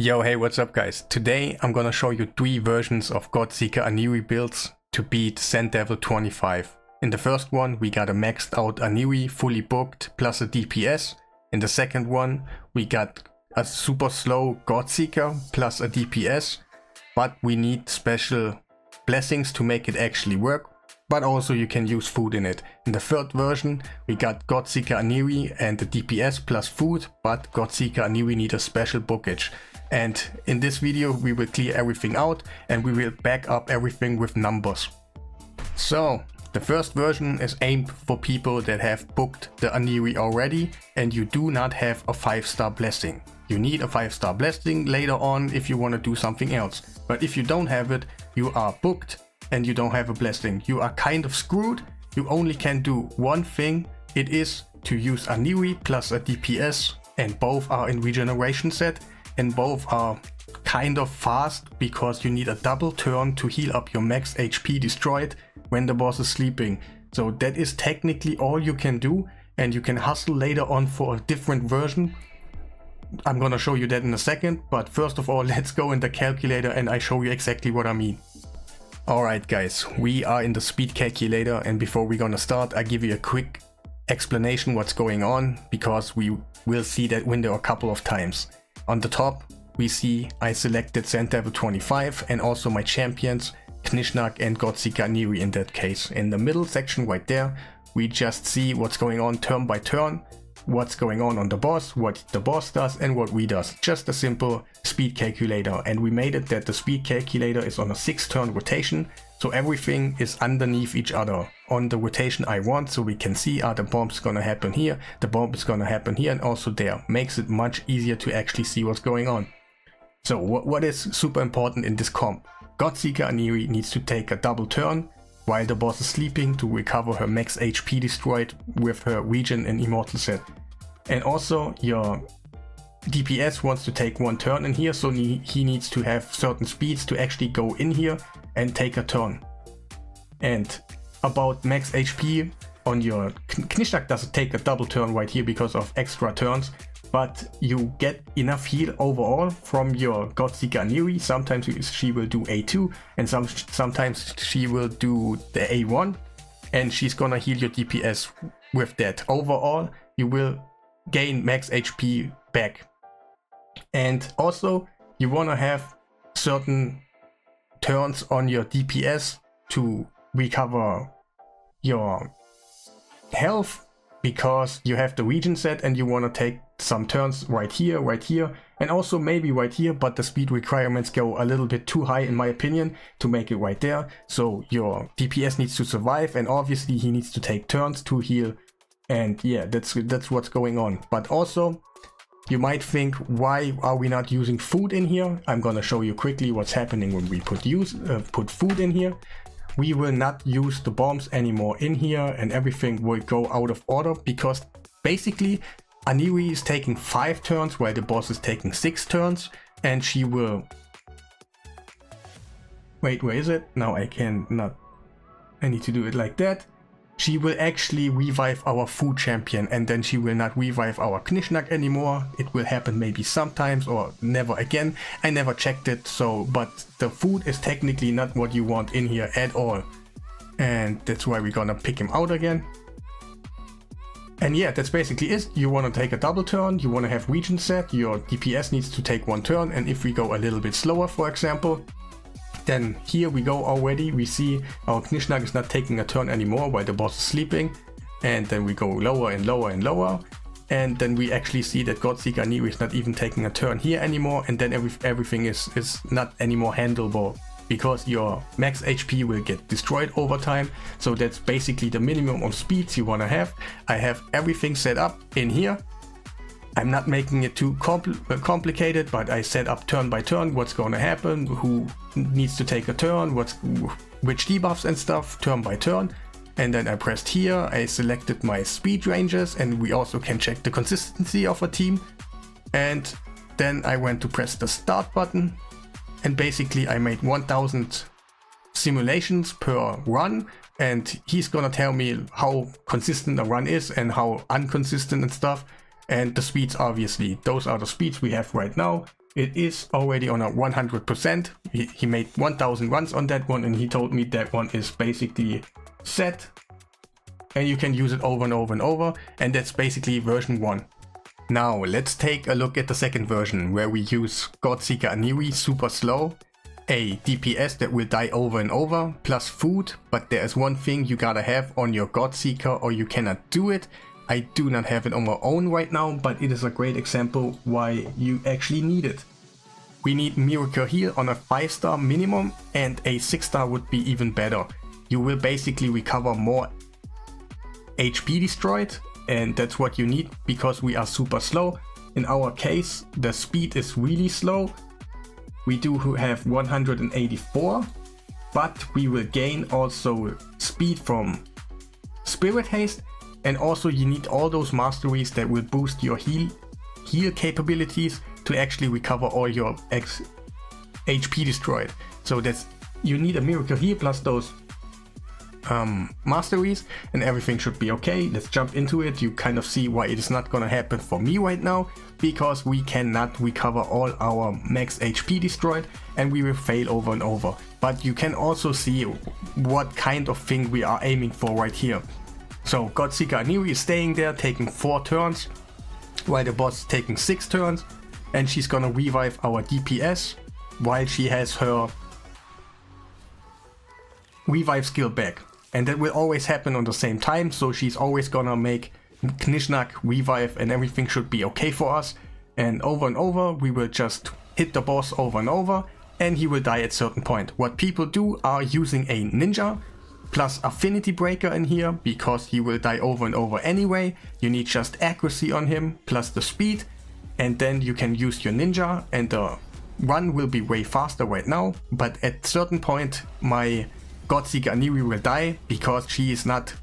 Yo, hey, what's up guys? Today I'm gonna show you 3 versions of Godseeker Aniri builds to beat Sand Devil 25. In the first one we got a maxed out Aniri fully booked plus a DPS. In the second one we got a super slow Godseeker plus a DPS, but we need special blessings to make it actually work, but also you can use food in it. In the third version we got Godseeker Aniri and the DPS plus food, but Godseeker Aniri need a special bookage. And in this video we will clear everything out and we will back up everything with numbers. So the first version is aimed for people that have booked the Aniri already and you do not have a 5-star blessing. You need a 5-star blessing later on if you want to do something else. But if you don't have it, you are booked and you don't have a blessing. You are kind of screwed. You only can do one thing. It is to use Aniri plus a DPS, and both are in regeneration set. And both are kind of fast because you need a double turn to heal up your max HP destroyed when the boss is sleeping. So that is technically all you can do, and you can hustle later on for a different version. I'm gonna show you that in a second, but first of all let's go in the calculator and I show you exactly what I mean. Alright guys, we are in the speed calculator, and before we're gonna start I give you a quick explanation what's going on, because we will see that window a couple of times. On the top we see I selected Sand Devil 25 and also my champions Knishnak and Godseeker Aniri in that case. In the middle section right there we just see what's going on turn by turn, what's going on the boss, what the boss does and what we does. Just a simple speed calculator, and we made it that the speed calculator is on a 6-turn rotation, so everything is underneath each other on the rotation I want, so we can see the bomb's gonna happen here, the bomb is gonna happen here and also there. Makes it much easier to actually see what's going on. So what is super important in this comp? Godseeker Aniri needs to take a double turn while the boss is sleeping to recover her max HP destroyed with her regen and immortal set. And also your DPS wants to take 1 turn in here, so he needs to have certain speeds to actually go in here and take a turn. And about max HP on your Knishnak doesn't take a double turn right here because of extra turns, but you get enough heal overall from your Godseeker Aniri. Sometimes she will do A2 and sometimes she will do the A1, and she's gonna heal your DPS with that. Overall you will gain max HP back. And also you wanna have certain turns on your DPS to recover your health, because you have the regen set and you want to take some turns right here, and also maybe right here, but the speed requirements go a little bit too high in my opinion to make it right there. So your DPS needs to survive, and obviously he needs to take turns to heal, and yeah, that's what's going on. But also you might think, why are we not using food in here? I'm gonna show you quickly what's happening when we put food in here. We will not use the bombs anymore in here, and everything will go out of order, because basically Aniri is taking 5 turns while the boss is taking 6 turns, and she will... Wait, where is it? Now I cannot... I need to do it like that. She will actually revive our food champion, and then she will not revive our Knishnak anymore. It will happen maybe sometimes or never again. I never checked it, so but the food is technically not what you want in here at all. And that's why we're gonna pick him out again. And yeah, that's basically it. You want to take a double turn, you want to have regen set, your DPS needs to take 1 turn, and if we go a little bit slower, for example, then here we go already, we see our Knishnak is not taking a turn anymore while the boss is sleeping, and then we go lower and lower and lower, and then we actually see that Godseeker Aniri is not even taking a turn here anymore, and then everything is not anymore handleable, because your max HP will get destroyed over time. So that's basically the minimum of speeds you want to have. I have everything set up in here. I'm not making it too complicated, but I set up turn by turn what's going to happen, who needs to take a turn, which debuffs and stuff, turn by turn. And then I pressed here, I selected my speed ranges, and we also can check the consistency of a team. And then I went to press the start button, and basically I made 1000 simulations per run, and he's gonna tell me how consistent a run is and how inconsistent and stuff. And the speeds, obviously, those are the speeds we have right now. It is already on a 100%. He made 1000 runs on that one, and he told me that one is basically set. And you can use it over and over and over, and that's basically version 1. Now let's take a look at the second version, where we use Godseeker Aniri super slow, a DPS that will die over and over, plus food, but there is one thing you gotta have on your Godseeker or you cannot do it. I do not have it on my own right now, but it is a great example why you actually need it. We need Miracle Heal on a 5-star minimum, and a 6-star would be even better. You will basically recover more HP destroyed, and that's what you need because we are super slow. In our case, the speed is really slow. We do have 184, but we will gain also speed from Spirit Haste, and also you need all those masteries that will boost your heal capabilities to actually recover all your HP destroyed. So that's, you need a Miracle Heal plus those masteries, and everything should be okay. Let's jump into it. You kind of see why it is not gonna happen for me right now, because we cannot recover all our max HP destroyed and we will fail over and over. But you can also see what kind of thing we are aiming for right here. So Godseeker Aniri is staying there taking 4 turns while the boss is taking 6 turns, and she's gonna revive our DPS while she has her revive skill back. And that will always happen on the same time, so she's always gonna make Knishnak revive and everything should be okay for us. And over we will just hit the boss over and over, and he will die at certain point. What people do are using a ninja plus affinity breaker in here, because he will die over and over anyway. You need just accuracy on him plus the speed, and then you can use your ninja, and the run will be way faster right now. But at certain point my Godseeker Aniri will die because she is not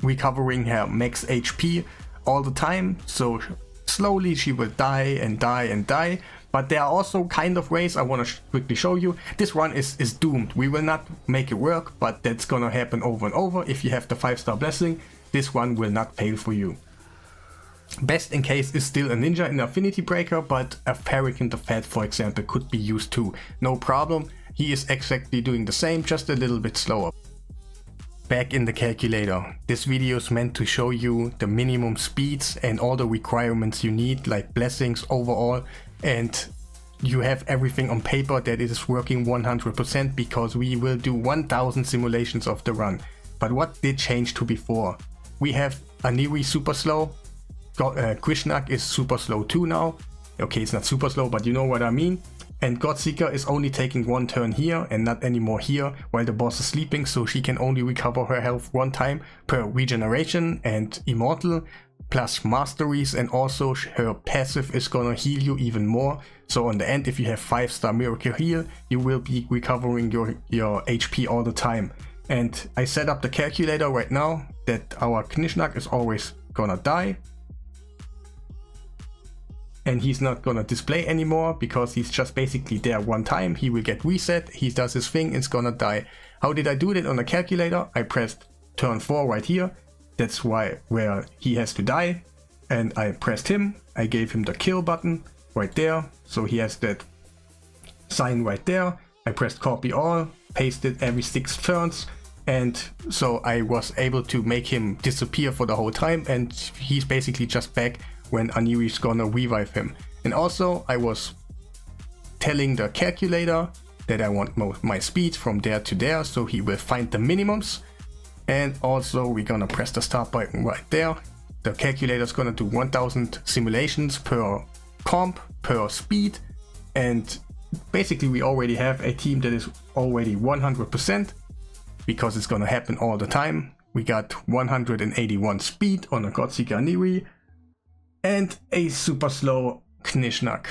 recovering her max HP all the time, so slowly she will die and die and die. But there are also kind of ways I want to quickly show you. This run is doomed. We will not make it work, but that's gonna happen over and over. If you have the 5-star blessing, this one will not fail for you. Best in case is still a ninja in affinity breaker, but a Farrakhan the Fat, for example, could be used too. No problem. He is exactly doing the same, just a little bit slower. Back in the calculator. This video is meant to show you the minimum speeds and all the requirements you need, like blessings overall, and you have everything on paper that it is working 100%, because we will do 1000 simulations of the run. But what did change to before? We have Aniri super slow, Knishnak is super slow too now. Okay, it's not super slow, but you know what I mean. And Godseeker is only taking 1 turn here and not anymore here while the boss is sleeping, so she can only recover her health 1 time per regeneration and immortal plus masteries, and also her passive is gonna heal you even more. So on the end, if you have 5-star Miracle Heal, you will be recovering your HP all the time. And I set up the calculator right now that our Knishnak is always gonna die. And he's not gonna display anymore because he's just basically there 1 time. He will get reset, he does his thing, it's gonna die. How did I do that on the calculator? I pressed turn 4 right here. That's where he has to die. And I pressed him. I gave him the kill button right there. So he has that sign right there. I pressed copy all, pasted every 6 turns. And so I was able to make him disappear for the whole time. And he's basically just back when Aniri is gonna revive him. And also I was telling the calculator that I want my speed from there to there, so he will find the minimums. And also we're gonna press the start button right there. The calculator is gonna do 1000 simulations per comp, per speed, and basically we already have a team that is already 100% because it's gonna happen all the time. We got 181 speed on a Godseeker Aniri and a super slow Knishnak.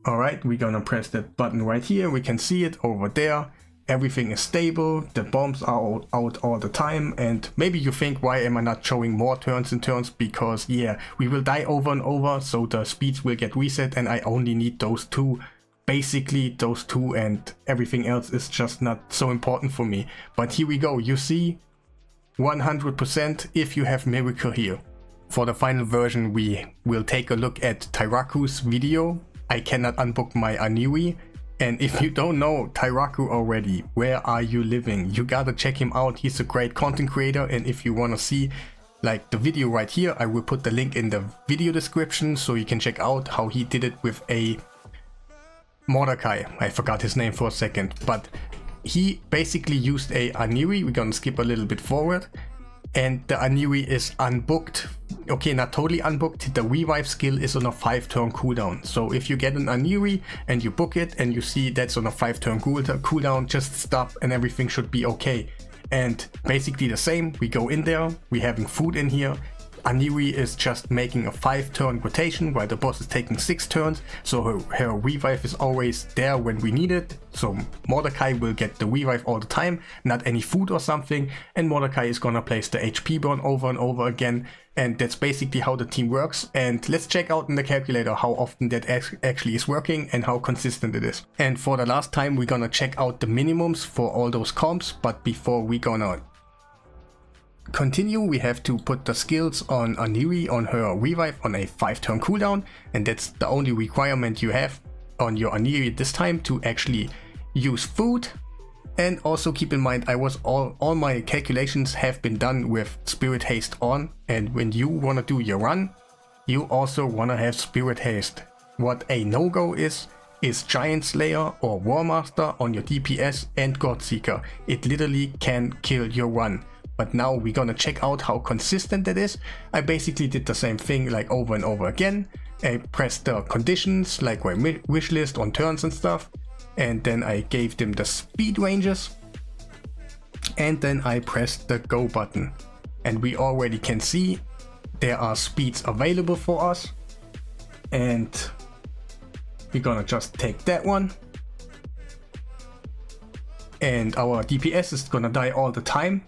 Alright, we're gonna press that button right here. We can see it over there. Everything is stable, the bombs are out all the time, and maybe you think, why am I not showing more turns and turns? Because yeah, we will die over and over, so the speeds will get reset, and I only need those 2. Basically those 2, and everything else is just not so important for me. But here we go, you see 100% if you have Miracle here. For the final version we will take a look at Tyraku's video I cannot unbook my Aniri. And if you don't know Tairaku already, where are you living? You gotta check him out. He's a great content creator, and if you wanna see like the video right here, I will put the link in the video description so you can check out how he did it with a Mordecai. I forgot his name for a second, but he basically used a Aniri. We're gonna skip a little bit forward, and the Aniri is unbooked. Okay, not totally unbooked. The revive skill is on a 5-turn cooldown. So if you get an Aniri and you book it and you see that's on a 5-turn cooldown, just stop and everything should be okay. And basically the same, we go in there, we having food in here. Aniri is just making a 5-turn rotation while the boss is taking 6 turns, so her revive is always there when we need it. So Mordecai will get the revive all the time, not any food or something, and Mordecai is gonna place the HP burn over and over again, and that's basically how the team works. And let's check out in the calculator how often that actually is working and how consistent it is. And for the last time we're gonna check out the minimums for all those comps, but before we gonna continue, we have to put the skills on Aniri on her revive on a 5-turn cooldown, and that's the only requirement you have on your Aniri this time to actually use food. And also keep in mind, all my calculations have been done with Spirit Haste on, and when you want to do your run, you also want to have Spirit Haste. What a no-go is Giant Slayer or War Master on your DPS and Godseeker. It literally can kill your run. But now we're gonna check out how consistent that is. I basically did the same thing like over and over again. I pressed the conditions like my wish list on turns and stuff, and then I gave them the speed ranges, and then I pressed the go button, and we already can see there are speeds available for us, and we're gonna just take that one, and our DPS is gonna die all the time.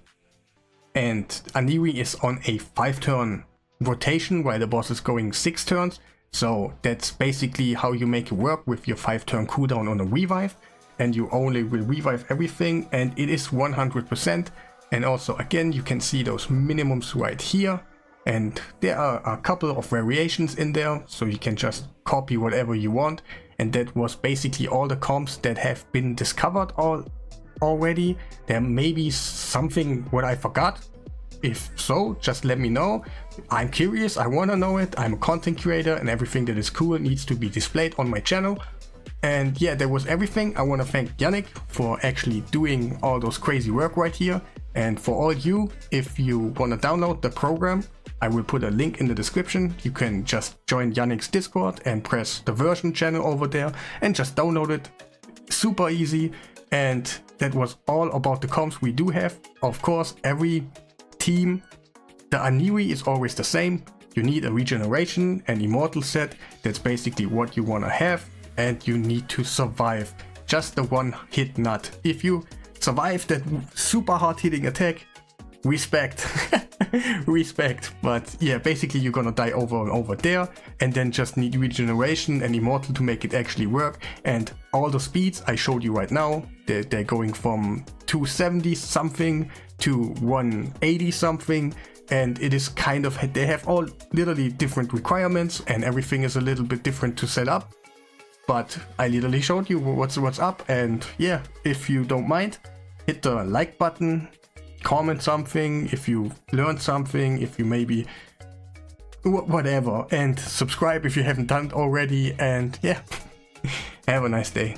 And Aniri is on a 5-turn rotation while the boss is going 6 turns. So that's basically how you make it work with your 5-turn cooldown on a revive. And you only will revive everything, and it is 100%. And also again, you can see those minimums right here. And there are a couple of variations in there, so you can just copy whatever you want. And that was basically all the comps that have been discovered already. There may be something what I forgot. If so, just let me know. I'm curious, I want to know it. I'm a content creator, and everything that is cool needs to be displayed on my channel. And yeah, that was everything. I want to thank Yannick for actually doing all those crazy work right here. And for all you, if you want to download the program, I will put a link in the description. You can just join Yannick's Discord and press the version channel over there and just download it. Super easy. And that was all about the comps we do have. Of course, every team, the Aniri is always the same. You need a regeneration and immortal set. That's basically what you want to have. And you need to survive just the one hit nut. If you survive that super hard hitting attack, respect. Respect. But yeah, basically you're gonna die over and over there, and then just need regeneration and immortal to make it actually work. And all the speeds I showed you right now, they're going from 270 something to 180 something, and it is kind of, they have all literally different requirements, and everything is a little bit different to set up. But I literally showed you what's up, and yeah, if you don't mind, hit the like button, comment something if you learned something, if you maybe whatever, and subscribe if you haven't done it already. And yeah, have a nice day.